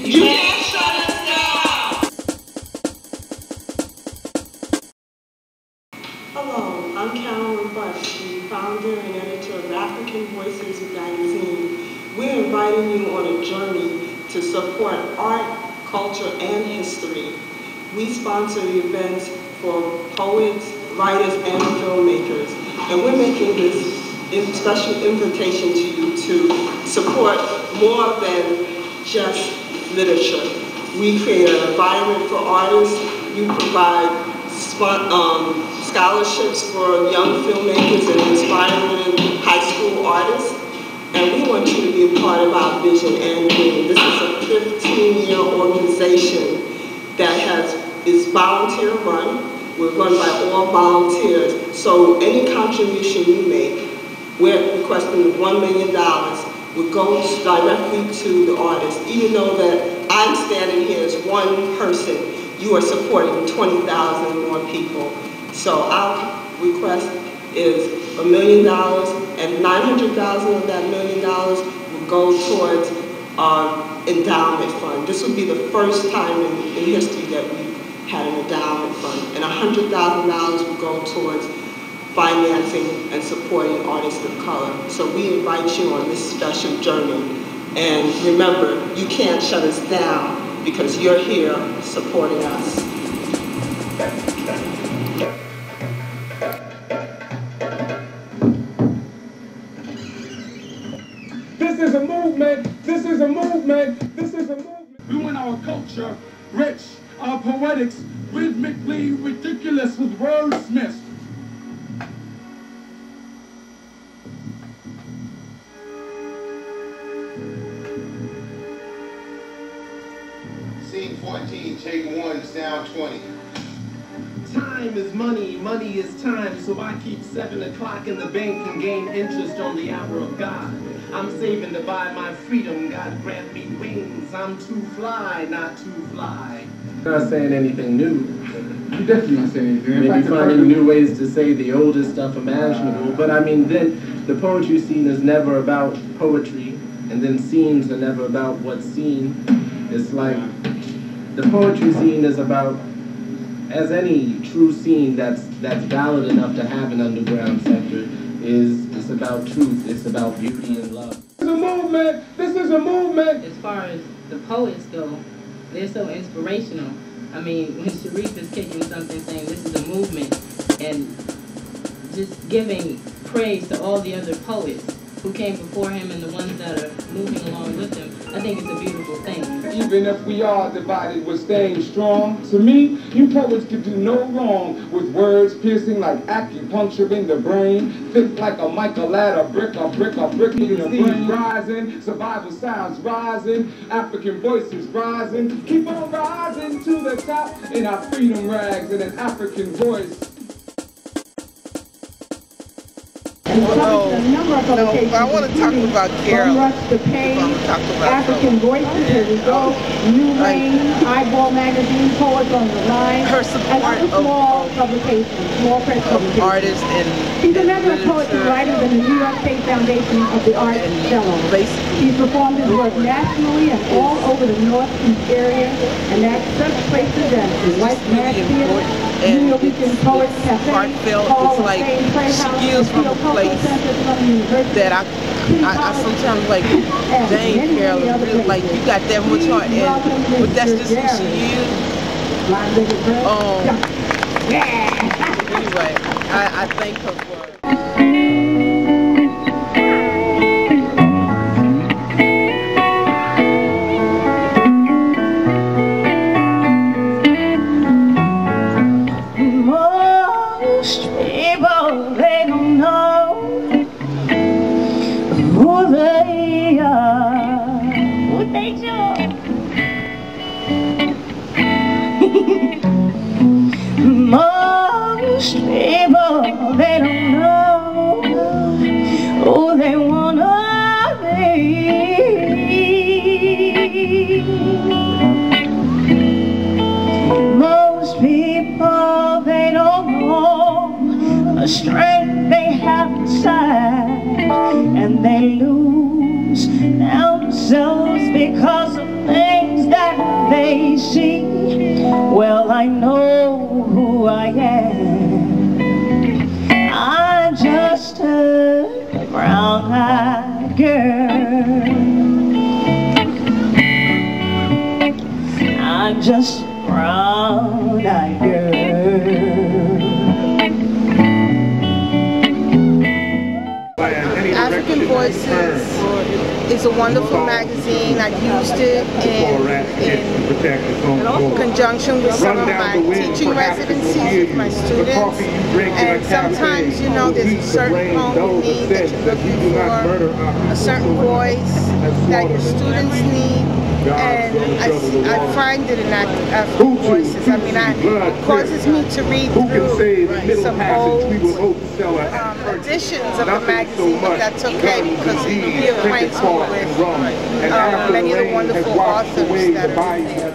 You can't shut us down. Hello, I'm Carolyn Bush, the founder and editor of African Voices magazine. We're inviting you on a journey to support art, culture, and history. We sponsor the events for poets, writers, and filmmakers. And we're making this special invitation to you to support more than just literature. We create an environment for artists. We provide scholarships for young filmmakers and aspiring high school artists. And we want you to be a part of our vision and dream. This is a 15-year organization that is volunteer run. We're run by all volunteers. So any contribution you make, we're requesting $1 million, would go directly to the artist. Even though that I'm standing here as one person, you are supporting 20,000 more people. So our request is $1 million, and $900,000 of that $1 million will go towards our endowment fund. This would be the first time in history that we had an endowment fund, and $100,000 will go towards financing and supporting artists of color. So we invite you on this special journey. And remember, you can't shut us down because you're here supporting us. This is a movement, this is a movement, this is a movement. We want our culture rich, our poetics rhythmically ridiculous with wordsmiths. Scene 14, take 1, sound 20. Time is money, money is time, so I keep 7 o'clock in the bank and gain interest on the hour of God. I'm saving to buy my freedom, God grant me wings. I'm too fly, not too fly. Not saying anything new. You're definitely not saying anything. Maybe finding new ways to say the oldest stuff imaginable. But I mean, then the poetry scene is never about poetry, and then scenes are never about what's seen. It's like the poetry scene is about, as any true scene that's valid enough to have an underground sector, it's about truth, it's about beauty and love. This is a movement, this is a movement. As far as the poets go, they're so inspirational. I mean, when Sharif is kicking something saying this is a movement and just giving praise to all the other poets who came before him and the ones that are moving along with him, I think it's a beautiful thing. Even if we are divided, we're staying strong. To me, you poets could do no wrong with words piercing like acupuncture in the brain, thick like a Michael ladder, brick in the brain. Rising, survival sounds rising, African voices rising, keep on rising to the top in our freedom rags in an African voice. No, I want to talk about Carol. African Voices, here we go. New Rain, Eyeball Magazine, Poets on the Line, her support and other small publications, small press publications. Artists and she's a member of Poets and Writers and the New York State Foundation of the Arts Fellow. She's performed his work nationally and all over the Northeast area, and that's such places as the White Mass Theater, New York Poets Cafe, heartfelt. It's like she gives from a place that I sometimes like, dang, Carol, really, like, you got that much heart, but that's just who she is. Anyway, I thank her for it. Most people, they don't know who they wanna be. Most people, they don't know the strength they have inside, and they lose themselves because of things things that they see. Well, I know who I am. I'm just a brown-eyed girl. I'm just a brown-eyed girl. African Voices is a wonderful magazine. I've used it in conjunction with some of my teaching residencies with my students. And sometimes, you know, there's a certain tone you need that you're looking for, a certain voice that your students need. And I find it in African Voices. I mean, it causes me to read through some old editions of the magazine, but that's okay because it reacquaints me with many of the wonderful authors that are in there.